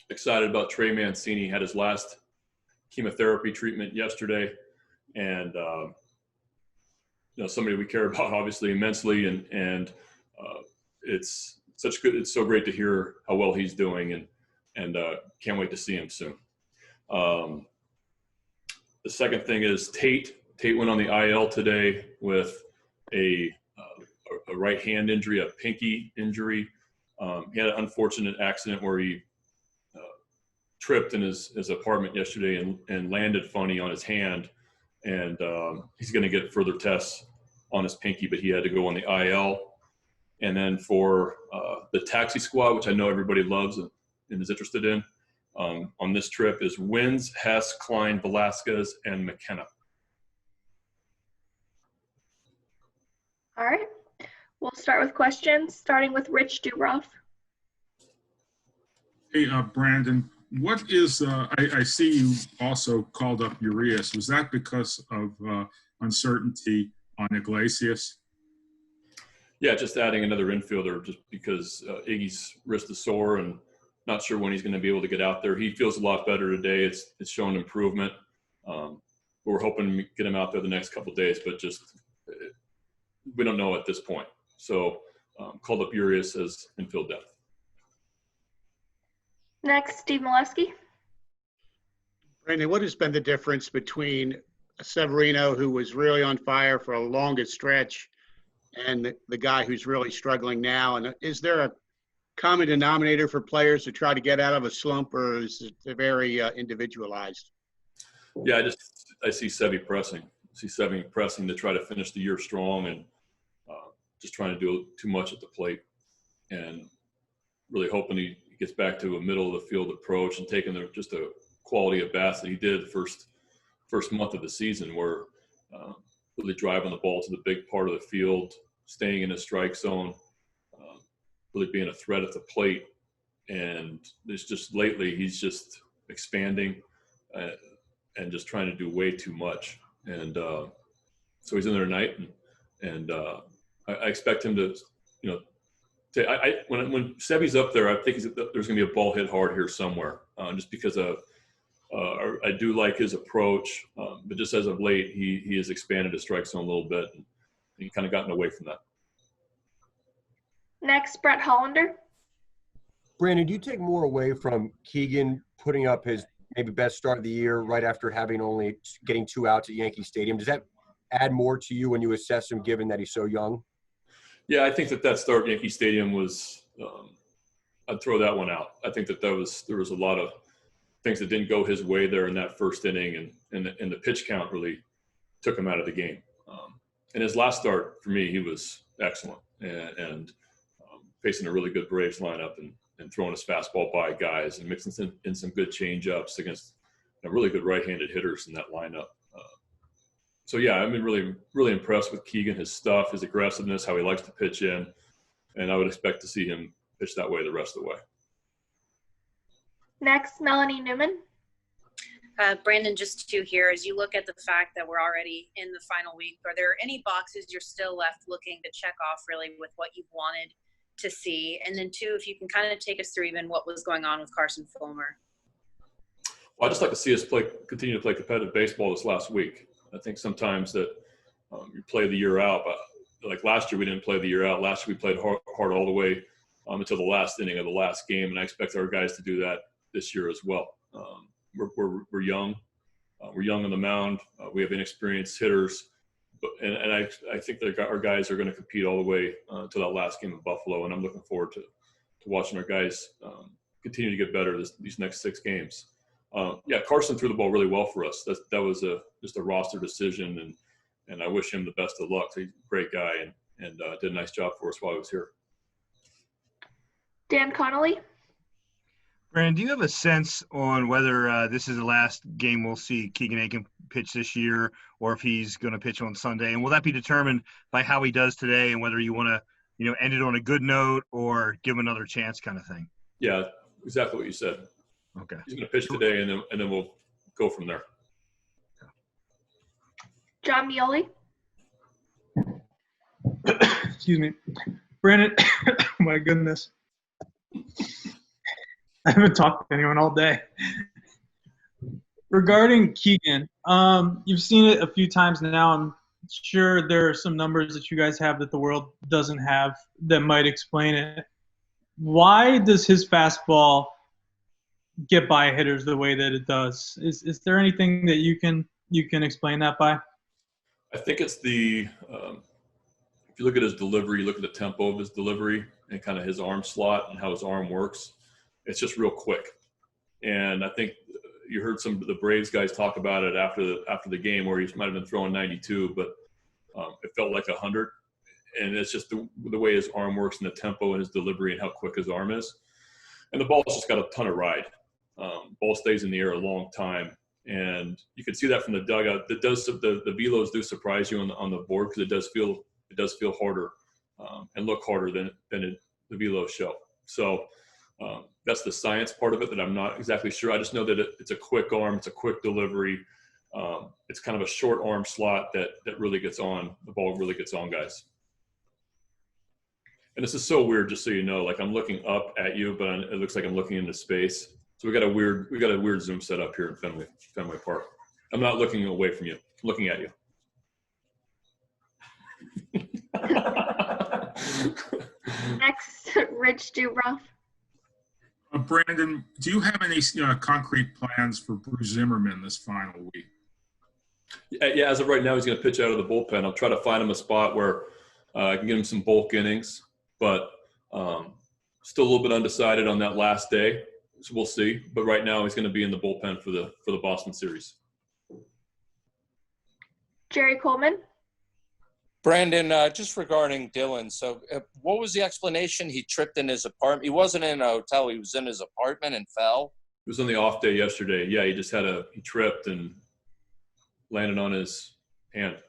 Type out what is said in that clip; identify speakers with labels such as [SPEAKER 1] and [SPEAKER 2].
[SPEAKER 1] excited about Trey Mancini. Had his last chemotherapy treatment yesterday, and somebody we care about obviously immensely, and it's so great to hear how well he's doing, and can't wait to see him soon. The second thing is Tate went on the IL today with a right hand injury, a pinky injury. He had an unfortunate accident where he tripped in his apartment yesterday and landed funny on his hand, and he's going to get further tests on his pinky, but he had to go on the IL. And then for the taxi squad, which I know everybody loves and is interested in, on this trip is Wins, Hess, Klein, Velasquez, and McKenna.
[SPEAKER 2] All right. We'll start with questions, starting with Rich Dubroff.
[SPEAKER 3] Hey, Brandon, what is, I see you also called up Urias. Was that because of uncertainty on Iglesias?
[SPEAKER 1] Yeah, just adding another infielder just because Iggy's wrist is sore and not sure when he's going to be able to get out there. He feels a lot better today. It's shown improvement. We're hoping to get him out there the next couple of days, but just we don't know at this point. So called up Urias as infield depth.
[SPEAKER 2] Next, Steve Molesky.
[SPEAKER 4] Brandon, what has been the difference between Severino, who was really on fire for a longest stretch, and the guy who's really struggling now? And is there a common denominator for players to try to get out of a slump, or is it very individualized?
[SPEAKER 1] Yeah, I see Sevy pressing. To try to finish the year strong and just trying to do too much at the plate, and really hoping he gets back to a middle of the field approach and taking just a quality of bats that he did the first month of the season, where really driving the ball to the big part of the field, staying in his strike zone, really being a threat at the plate. And there's just lately he's just expanding and just trying to do way too much. And so he's in there tonight, and I expect him to, when Sevy's up there, I think there's going to be a ball hit hard here somewhere, just because I do like his approach, but just as of late, he has expanded his strike zone a little bit, and he kind of gotten away from that.
[SPEAKER 2] Next, Brett Hollander.
[SPEAKER 5] Brandon, do you take more away from Keegan putting up his maybe best start of the year right after getting 2 outs at Yankee Stadium? Does that add more to you when you assess him, given that he's so young?
[SPEAKER 1] Yeah, I think that start at Yankee Stadium was I'd throw that one out. I think there was a lot of things that didn't go his way there in that first inning, and the pitch count really took him out of the game. And his last start, for me, he was excellent, and facing a really good Braves lineup and throwing his fastball by guys and mixing in some good change-ups against really good right-handed hitters in that lineup. So, yeah, I've been really, really impressed with Keegan, his stuff, his aggressiveness, how he likes to pitch in, and I would expect to see him pitch that way the rest of the way.
[SPEAKER 2] Next, Melanie Newman.
[SPEAKER 6] Brandon, just to hear, as you look at the fact that we're already in the final week, are there any boxes you're still left looking to check off really with what you wanted to see? And then 2, if you can kind of take us through even what was going on with Carson Fulmer.
[SPEAKER 1] Well, I'd just like to see us continue to play competitive baseball this last week. I think sometimes that you play the year out, but like last year we didn't play the year out. Last year we played hard all the way until the last inning of the last game, and I expect our guys to do that this year as well. We're young. We're young on the mound. We have inexperienced hitters, and I think that our guys are going to compete all the way to that last game in Buffalo, and I'm looking forward to watching our guys continue to get better these next 6 games. Yeah, Carson threw the ball really well for us. That was just a roster decision, and I wish him the best of luck. He's a great guy and did a nice job for us while he was here.
[SPEAKER 2] Dan Connolly.
[SPEAKER 7] Brandon, do you have a sense on whether this is the last game we'll see Keegan Akin pitch this year, or if he's going to pitch on Sunday? And will that be determined by how he does today, and whether you want to, end it on a good note or give him another chance, kind of thing?
[SPEAKER 1] Yeah, exactly what you said.
[SPEAKER 7] Okay.
[SPEAKER 1] He's going to pitch today, and then we'll go from there.
[SPEAKER 2] John Mioli.
[SPEAKER 8] Excuse me. Brandon, oh my goodness. I haven't talked to anyone all day. Regarding Keegan, you've seen it a few times now. I'm sure there are some numbers that you guys have that the world doesn't have that might explain it. Why does his fastball get by hitters the way that it does? Is there anything that you can explain that by?
[SPEAKER 1] I think it's if you look at his delivery, you look at the tempo of his delivery and kind of his arm slot and how his arm works. It's just real quick. And I think you heard some of the Braves guys talk about it after the game, where he might have been throwing 92, but it felt like 100. And it's just the way his arm works and the tempo and his delivery and how quick his arm is. And the ball's just got a ton of ride. Ball stays in the air a long time. And you can see that from the dugout. The velos do surprise you on the board, because it does feel harder and look harder than the velos show. So that's the science part of it that I'm not exactly sure. I just know that it's a quick arm, it's a quick delivery. It's kind of a short arm slot that really gets on. The ball really gets on guys. And this is so weird, just so you know. Like, I'm looking up at you, but it looks like I'm looking into space. So we got a weird Zoom set up here in Fenway Park. I'm not looking away from you. I'm looking at you.
[SPEAKER 2] Next, Rich Dubroff.
[SPEAKER 3] Brandon, do you have any concrete plans for Bruce Zimmerman this final week?
[SPEAKER 1] Yeah, as of right now, he's going to pitch out of the bullpen. I'll try to find him a spot where I can get him some bulk innings, but still a little bit undecided on that last day. So we'll see. But right now, he's going to be in the bullpen for the Boston series.
[SPEAKER 2] Jerry Coleman.
[SPEAKER 9] Brandon, just regarding Dylan, so what was the explanation? He tripped in his apartment. He wasn't in a hotel. He was in his apartment and fell.
[SPEAKER 1] It was on the off day yesterday. Yeah, he tripped and landed on his hand.